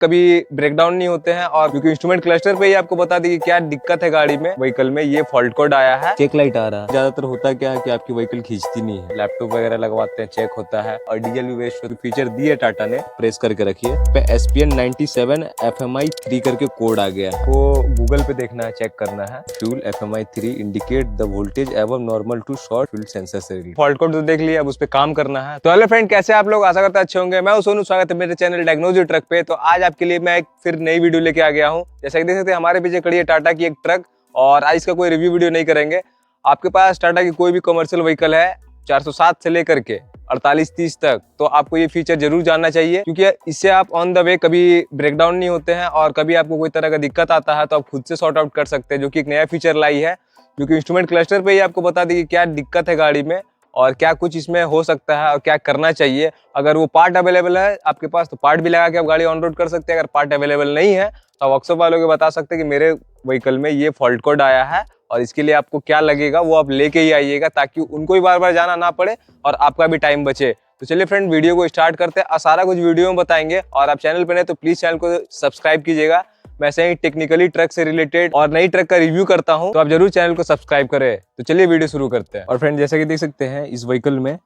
कभी ब्रेकडाउन नहीं होते हैं। और क्योंकि इंस्ट्रूमेंट क्लस्टर पे ही आपको बता दी कि क्या दिक्कत है गाड़ी में, व्हीकल में ये फॉल्ट कोड आया है। चेक लाइट आ रहा है। ज्यादातर होता क्या है कि आपकी व्हीकल खींचती नहीं है, लैपटॉप वगैरह लगवाते हैं, चेक होता है। और डीजल भी वेस्ट फीचर दिए टाटा ने, प्रेस करके रखिए पे SPN 97 FMI 3 करके कोड आ गया है, वो गूगल पे देखना है, चेक करना है। Fuel FMI 3 indicate the voltage एवं normal to short fuel sensor से। फॉल्ट कोड तो देख लिया, अब उस पर काम करना है। तो हेलो फ्रेंड, कैसे आप लोग? आशा करते अच्छे होंगे। मैं सोनू, स्वागत है मेरे चैनल डायग्नोसिस ट्रक पे। तो आज आपके लिए मैं एक फिर नई वीडियो लेके आ गया हूँ। जैसा कि देख सकते हैं हमारे पीछे खड़ी है टाटा की एक ट्रक, और आज इसका कोई रिव्यू वीडियो नहीं करेंगे। आपके पास टाटा की कोई भी कमर्शियल व्हीकल है 407 से लेकर के 48-30 तक, तो आपको ये फीचर जरूर जानना चाहिए, क्योंकि इससे आप ऑन द वे कभी ब्रेकडाउन नहीं होते हैं और कभी आपको कोई तरह का दिक्कत आता है तो आप खुद से सॉर्ट आउट कर सकते हैं। जो कि एक नया फीचर लाई है, जो कि इंस्ट्रूमेंट क्लस्टर पे ही आपको बता दी कि क्या दिक्कत है गाड़ी में और क्या कुछ इसमें हो सकता है और क्या करना चाहिए। अगर वो पार्ट अवेलेबल है आपके पास तो पार्ट भी लगा के आप गाड़ी ऑन रोड कर सकते हैं। अगर पार्ट अवेलेबल नहीं है तो आप वर्कशॉप वालों को बता सकते हैं कि मेरे व्हीकल में ये फॉल्ट कोड आया है और इसके लिए आपको क्या लगेगा वो आप लेके ही आइएगा, ताकि उनको भी बार बार जाना ना पड़े और आपका भी टाइम बचे। तो चलिए फ्रेंड, वीडियो को स्टार्ट करते हैं। सारा कुछ वीडियो में बताएंगे, और आप चैनल पर नए तो प्लीज चैनल को सब्सक्राइब कीजिएगा। मैं ऐसे ही टेक्निकली ट्रक से रिलेटेड और नई ट्रक का रिव्यू करता हूं, तो आप जरूर चैनल को सब्सक्राइब करें। तो चलिए वीडियो शुरू करते हैं। और फ्रेंड, जैसा कि देख सकते हैं इस व्हीकल में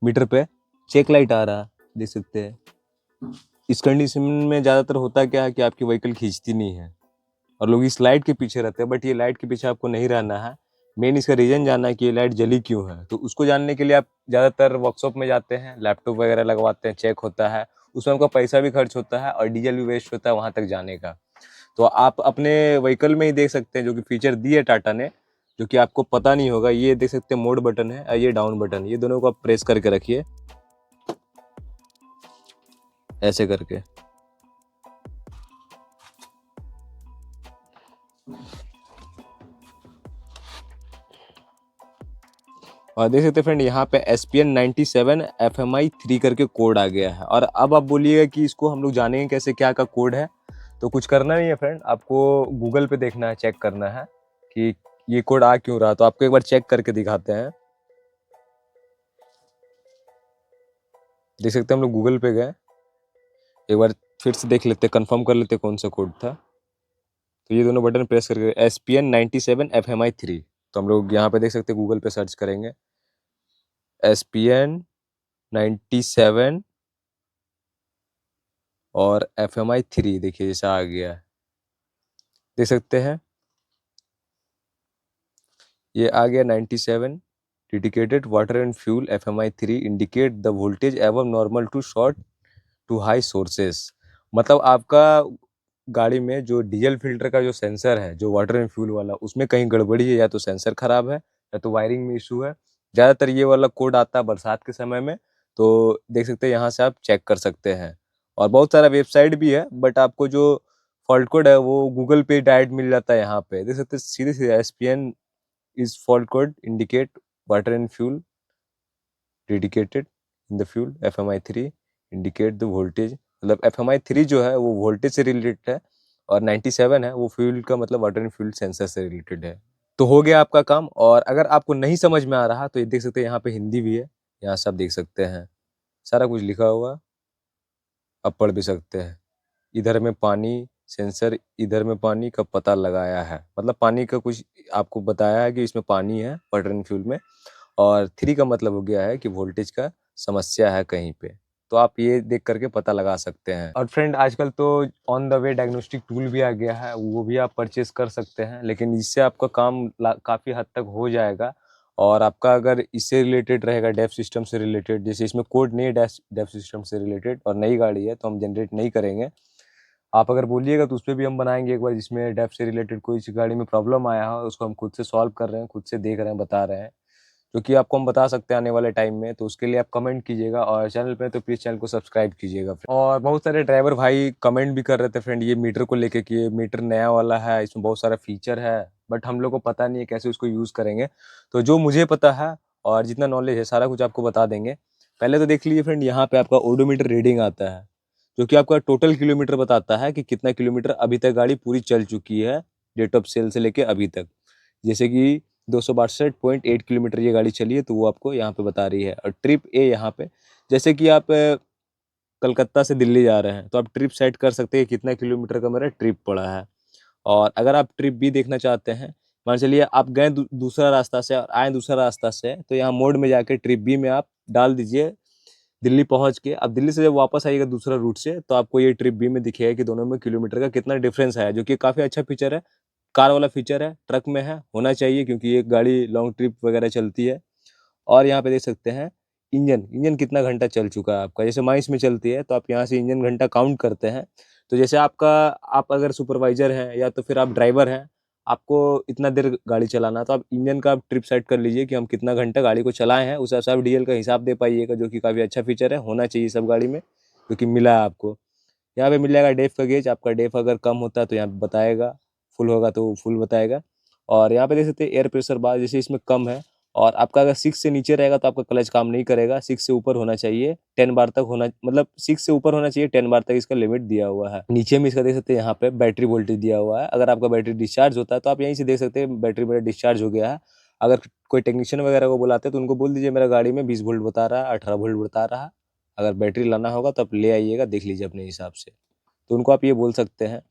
मीटर पे चेक लाइट आ रहा है, देख सकते हैं। इस कंडीशन में ज्यादातर होता क्या है कि आपकी व्हीकल खींचती नहीं है और लोग इस लाइट के पीछे रहते हैं, बट ये लाइट के पीछे आपको नहीं रहना है। मेन इसका रीजन जानना है कि ये लाइट जली क्यों है। तो उसको जानने के लिए आप ज्यादातर वर्कशॉप में जाते हैं, लैपटॉप वगैरह लगवाते हैं, चेक होता है, उसमें आपका पैसा भी खर्च होता है और डीजल भी वेस्ट होता है वहां तक जाने का। तो आप अपने व्हीकल में ही देख सकते हैं, जो कि फीचर दी है टाटा ने, जो कि आपको पता नहीं होगा। ये देख सकते हैं मोड बटन है और ये डाउन बटन, ये दोनों को आप प्रेस करके रखिए ऐसे करके। और देख सकते हैं फ्रेंड, यहाँ पे SPN 97 FMI 3 करके कोड आ गया है। और अब आप बोलिएगा कि इसको हम लोग जानेंगे कैसे, क्या का कोड है। तो कुछ करना नहीं है फ्रेंड, आपको गूगल पे देखना है, चेक करना है कि ये कोड आ क्यों रहा। तो आपको एक बार चेक करके दिखाते हैं। देख सकते हैं हम लोग गूगल पे गए, एक बार फिर से देख लेते, कंफर्म कर लेते कौन सा कोड था। तो ये दोनों बटन प्रेस करके SPN 97 FMI 3, तो हम लोग यहाँ पे देख सकते हैं, गूगल पे सर्च करेंगे SPN 97 और FMI 3, देखिए जैसा आ गया है, देख सकते हैं ये आ गया 97 dedicated water and fuel FMI 3 indicate the voltage एवं normal to short to high sources. मतलब आपका गाड़ी में जो डीजल फिल्टर का जो सेंसर है, जो वाटर एंड फ्यूल वाला, उसमें कहीं गड़बड़ी है, या तो सेंसर खराब है या तो वायरिंग में इशू है। ज़्यादातर ये वाला कोड आता है बरसात के समय में, तो देख सकते हैं यहाँ से आप चेक कर सकते हैं। और बहुत सारा वेबसाइट भी है, बट आपको जो फॉल्ट कोड है वो गूगल पे डायरेक्ट मिल जाता है। यहाँ पे देख सकते हैं सीधे सीधे SPN is fault code indicate water and fuel dedicated in the fuel FMI 3 indicate the voltage. मतलब FMI 3 जो है वो वोल्टेज से रिलेटेड है, और 97 है वो फ्यूल का, मतलब वाटर एंड फ्यूल सेंसर से रिलेटेड है। तो हो गया आपका काम। और अगर आपको नहीं समझ में आ रहा तो ये देख सकते हैं यहाँ पे हिंदी भी है, यहाँ से आप देख सकते हैं सारा कुछ लिखा हुआ, आप पढ़ भी सकते हैं। इधर में पानी सेंसर, इधर में पानी का पता लगाया है, मतलब पानी का कुछ आपको बताया है कि इसमें पानी है वाटर एंड फ्यूल में। और 3 का मतलब हो गया है कि वोल्टेज का समस्या है कहीं पे। तो आप ये देख करके पता लगा सकते हैं। और फ्रेंड, आजकल तो on the way diagnostic tool भी आ गया है, वो भी आप परचेस कर सकते हैं, लेकिन इससे आपका काम काफ़ी हद तक हो जाएगा। और आपका अगर इससे रिलेटेड रहेगा, डेफ सिस्टम से रिलेटेड, जैसे इसमें कोड नहीं है डेफ सिस्टम से रिलेटेड और नई गाड़ी है तो हम जनरेट नहीं करेंगे। आप अगर बोलिएगा तो उस पर भी हम बनाएंगे एक बार, जिसमें डेफ से रिलेटेड कोई सी गाड़ी में प्रॉब्लम आया हो, उसको हम खुद से सॉल्व कर रहे हैं, खुद से देख रहे हैं, बता रहे हैं, जो कि आपको हम बता सकते हैं आने वाले टाइम में। तो उसके लिए आप कमेंट कीजिएगा, और चैनल पे तो प्लीज़ चैनल को सब्सक्राइब कीजिएगा। और बहुत सारे ड्राइवर भाई कमेंट भी कर रहे थे फ्रेंड ये मीटर को लेके कि ये मीटर नया वाला है, इसमें बहुत सारा फीचर है, बट हम लोग को पता नहीं है कैसे उसको यूज़ करेंगे। तो जो मुझे पता है और जितना नॉलेज है सारा कुछ आपको बता देंगे। पहले तो देख लीजिए फ्रेंड, यहाँ पे आपका ओडोमीटर रीडिंग आता है, जो कि आपका टोटल किलोमीटर बताता है कि कितना किलोमीटर अभी तक गाड़ी पूरी चल चुकी है, डेट ऑफ सेल से लेके अभी तक। जैसे कि 262.8 किलोमीटर ये गाड़ी चली है, तो वो आपको यहाँ पे बता रही है। और ट्रिप ए यहाँ पे, जैसे कि आप कलकत्ता से दिल्ली जा रहे हैं तो आप ट्रिप सेट कर सकते हैं कितना किलोमीटर का मेरा ट्रिप पड़ा है। और अगर आप ट्रिप बी देखना चाहते हैं, मान चलिए आप गए दूसरा रास्ता से और आए दूसरा रास्ता से, तो यहाँ मोड में जाके ट्रिप बी में आप डाल दीजिए दिल्ली पहुंच के। अब दिल्ली से जब वापस आइएगा दूसरा रूट से, तो आपको ये ट्रिप बी में दिखेगा कि दोनों में किलोमीटर का कितना डिफरेंस है, जो कि काफ़ी अच्छा फीचर है। कार वाला फीचर है, ट्रक में है, होना चाहिए क्योंकि ये गाड़ी लॉन्ग ट्रिप वगैरह चलती है। और यहाँ पे देख सकते हैं इंजन इंजन कितना घंटा चल चुका है आपका। जैसे माइंस में चलती है तो आप यहाँ से इंजन घंटा काउंट करते हैं। तो जैसे आपका, आप अगर सुपरवाइजर हैं या तो फिर आप ड्राइवर हैं, आपको इतना देर गाड़ी चलाना है, तो आप इंजन का ट्रिप सेट कर लीजिए कि हम कितना घंटा गाड़ी को चलाए हैं, उस हिसाब से डीजल का हिसाब दे पाइएगा, जो कि काफ़ी अच्छा फीचर है, होना चाहिए सब गाड़ी में, क्योंकि मिला है आपको। यहाँ पे मिल जाएगा डेफ का गेज, आपका डेफ अगर कम होता है तो यहाँ पे बताएगा, फुल होगा तो फुल बताएगा। और यहाँ पे देख सकते हैं एयर प्रेशर बार, जैसे इसमें कम है। और आपका अगर 6 से नीचे रहेगा तो आपका क्लच काम नहीं करेगा, 6 से ऊपर होना चाहिए, 10 बार तक होना, मतलब 6 से ऊपर होना चाहिए, 10 बार तक इसका लिमिट दिया हुआ है। नीचे में इसका देख सकते हैं यहाँ पे बैटरी वोल्टेज दिया हुआ है। अगर आपका बैटरी डिस्चार्ज होता है तो आप यहीं से देख सकते हैं बैटरी मेरा डिस्चार्ज हो गया है। अगर कोई टेक्नीशियन वगैरह को बुलाते हैं तो उनको बोल दीजिए मेरा गाड़ी में 20 वोल्ट बता रहा है, 18 वोल्ट बता रहा है, अगर बैटरी लाना होगा तो आप ले आइएगा, देख लीजिए अपने हिसाब से, तो उनको आप ये बोल सकते हैं।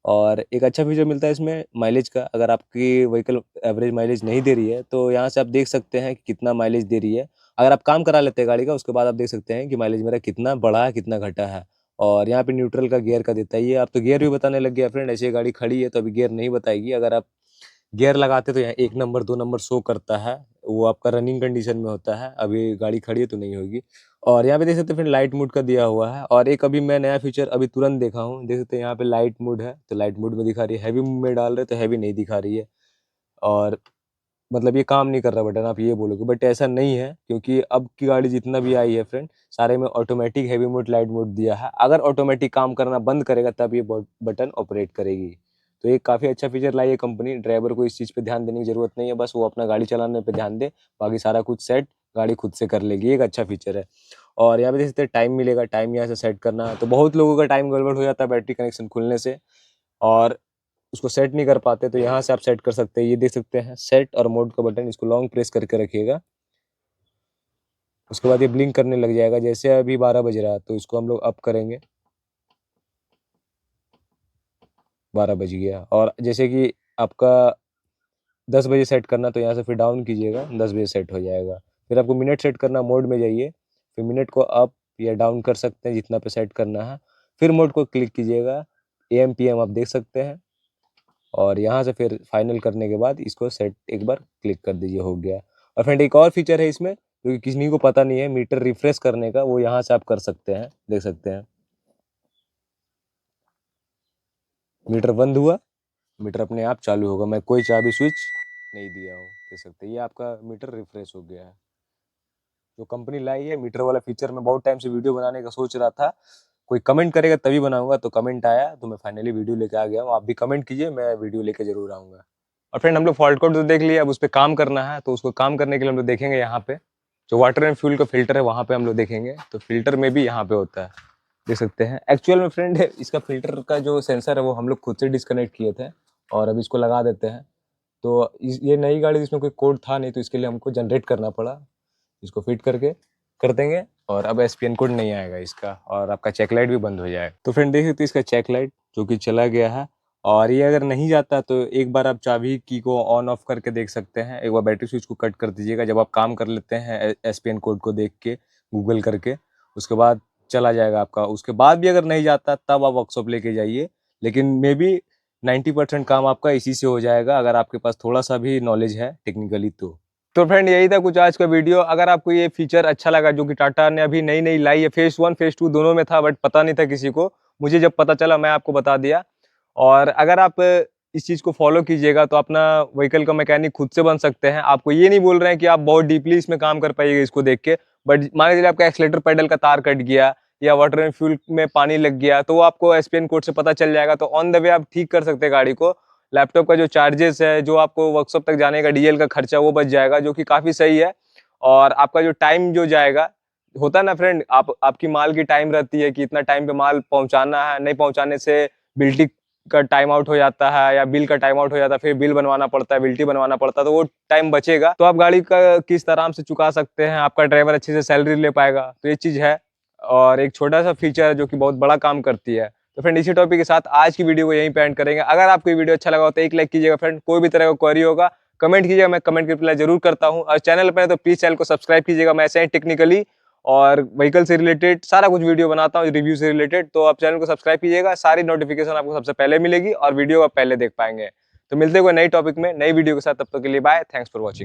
और एक अच्छा फीचर मिलता है इसमें माइलेज का। अगर आपकी व्हीकल एवरेज माइलेज नहीं दे रही है तो यहाँ से आप देख सकते हैं कि कितना माइलेज दे रही है। अगर आप काम करा लेते हैं गाड़ी का, उसके बाद आप देख सकते हैं कि माइलेज मेरा कितना बढ़ा है, कितना घटा है। और यहाँ पे न्यूट्रल का, गियर का देता है ये। आप तो गियर भी बताने लग गया फ्रेंड, ऐसे गाड़ी खड़ी है तो अभी गियर नहीं बताएगी। अगर आप गियर लगाते तो यहाँ 1 नंबर 2 नंबर शो करता है, वो आपका रनिंग कंडीशन में होता है, अभी गाड़ी खड़ी है तो नहीं होगी। और यहाँ पे देख सकते हैं फिर लाइट मोड का दिया हुआ है। और एक अभी मैं नया फीचर अभी तुरंत देखा हूँ, देख सकते हैं यहाँ पे लाइट मोड है, तो लाइट मोड में दिखा रही है, हैवी में डाल रहे तो हैवी नहीं दिखा रही है। और मतलब ये काम नहीं कर रहा बटन, आप ये बोलोगे, बट ऐसा नहीं है, क्योंकि अब की गाड़ी जितना भी आई है फ्रेंड, सारे में automatic heavy mode light mode दिया है। अगर ऑटोमेटिक काम करना बंद करेगा तब ये बटन ऑपरेट करेगी। तो ये काफ़ी अच्छा फीचर लाई है कंपनी। ड्राइवर को इस चीज़ पे ध्यान देने की ज़रूरत नहीं है, बस वो अपना गाड़ी चलाने पे ध्यान दे, बाकी सारा कुछ सेट गाड़ी खुद से कर लेगी। एक अच्छा फीचर है। और यहाँ पे देख सकते हैं टाइम मिलेगा, टाइम यहाँ से सेट करना है। तो बहुत लोगों का टाइम गड़बड़ हो जाता है बैटरी कनेक्शन खुलने से, और उसको सेट नहीं कर पाते, तो यहाँ से आप सेट कर सकते हैं। ये देख सकते हैं सेट और मोड का बटन, इसको लॉन्ग प्रेस करके रखिएगा, उसके बाद ये ब्लिंक करने लग जाएगा। जैसे अभी 12 बज रहा है तो इसको हम लोग अप करेंगे, 12 बज गया। और जैसे कि आपका 10 बजे सेट करना, तो यहाँ से फिर डाउन कीजिएगा, 10 बजे सेट हो जाएगा। फिर आपको मिनट सेट करना, मोड में जाइए, फिर मिनट को अप या डाउन कर सकते हैं जितना पे सेट करना है। फिर मोड को क्लिक कीजिएगा, AM PM आप देख सकते हैं। और यहाँ से फिर फाइनल करने के बाद इसको सेट एक बार क्लिक कर दीजिए, हो गया। और फ्रेंड एक और फीचर है इसमें जो कि किसी को पता नहीं है, मीटर रिफ्रेश करने का, वो यहाँ से आप कर सकते हैं, देख सकते हैं। मीटर बंद हुआ, मीटर अपने आप चालू होगा, मैं कोई चाबी स्विच नहीं दिया हूँ, देख सकते हैं। ये आपका मीटर रिफ्रेश हो गया है। जो कंपनी लाई है मीटर वाला फीचर, मैं बहुत टाइम से वीडियो बनाने का सोच रहा था, कोई कमेंट करेगा तभी बनाऊंगा, तो कमेंट आया तो मैं फाइनली वीडियो लेके आ गया हूँ। आप भी कमेंट कीजिए, मैं वीडियो लेके जरूर आऊँगा। और फ्रेंड हम लोग फॉल्ट कोड तो देख लिया, अब उस पर काम करना है। तो उसको काम करने के लिए हम लोग देखेंगे यहाँ पे जो वाटर एंड फ्यूल का फिल्टर है, वहाँ पे हम लोग देखेंगे। तो फिल्टर में भी यहाँ पे होता है, देख सकते हैं। एक्चुअल में फ्रेंड इसका फिल्टर का जो सेंसर है वो हम लोग खुद से डिस्कनेक्ट किए थे, और अब इसको लगा देते हैं। तो ये नई गाड़ी जिसमें कोई कोड था नहीं, तो इसके लिए हमको जनरेट करना पड़ा, इसको फिट करके कर देंगे। और अब SPN कोड नहीं आएगा इसका, और आपका चेक लाइट भी बंद हो जाएगा। तो फ्रेंड देख सकते हैं इसका चेक लाइट जो कि चला गया है। और ये अगर नहीं जाता तो एक बार आप चाबी की को ऑन ऑफ करके देख सकते हैं, एक बार बैटरी स्विच को कट कर दीजिएगा जब आप काम कर लेते हैं SPN कोड को देख के, गूगल करके, उसके बाद चला जाएगा आपका। उसके बाद भी अगर नहीं जाता तब आप वर्कशॉप लेके जाइए, लेकिन मे बी 90% काम आपका इसी से हो जाएगा, अगर आपके पास थोड़ा सा भी नॉलेज है टेक्निकली तो फ्रेंड यही था कुछ आज का वीडियो। अगर आपको ये फीचर अच्छा लगा जो कि टाटा ने अभी नई नई लाई है, फेज 1 फेज 2 दोनों में था, बट पता नहीं था किसी को, मुझे जब पता चला मैं आपको बता दिया। और अगर आप इस चीज़ को फॉलो कीजिएगा तो अपना व्हीकल का मैकेनिक खुद से बन सकते हैं। आपको ये नहीं बोल रहे हैं कि आप बहुत डीपली इसमें काम कर पाइएगा इसको देख के, बट मान लीजिए आपका एक्सीलेटर पेडल का तार कट गया या वाटर एंड फ्यूल में पानी लग गया, तो वो आपको SPN कोड से पता चल जाएगा। तो ऑन द वे आप ठीक कर सकते हैं गाड़ी को। लैपटॉप का जो चार्जेस है, जो आपको वर्कशॉप तक जाने का डीजल का खर्चा, वो बच जाएगा, जो कि काफ़ी सही है। और आपका जो टाइम जो जाएगा, होता है ना फ्रेंड, आपकी माल की टाइम रहती है कि इतना टाइम पे माल पहुंचाना है, नहीं पहुंचाने से बिल्टी का टाइम आउट हो जाता है या बिल का टाइम आउट हो जाता है, फिर बिल बनवाना पड़ता है, बिल्टी बनवाना पड़ता है, तो वो टाइम बचेगा। तो आप गाड़ी का किस्त आराम से चुका सकते हैं, आपका ड्राइवर अच्छे से सैलरी ले पाएगा। तो ये चीज़ है। और एक छोटा सा फीचर है जो कि बहुत बड़ा काम करती है। तो फ्रेंड इसी टॉपिक के साथ आज की वीडियो को यहीं पे एंड करेंगे। अगर आपको ये वीडियो अच्छा लगा हो तो एक लाइक कीजिएगा फ्रेंड। कोई भी तरह का क्वेरी होगा कमेंट कीजिएगा, मैं कमेंट की रिप्लाई जरूर करता हूँ। और चैनल पर है तो प्लीज चैनल को सब्सक्राइब कीजिएगा। मैं ऐसे ही टेक्निकली और व्हीकल से रिलेटेड सारा कुछ वीडियो बनाता हूँ, रिव्यू से रिलेटेड। तो आप चैनल को सब्सक्राइब कीजिएगा, सारी नोटिफिकेशन आपको सबसे पहले मिलेगी और वीडियो आप पहले देख पाएंगे। तो मिलते हुए नई टॉपिक में नई वीडियो के साथ, तब तक के लिए बाय, थैंक्स फॉर वॉचिंग।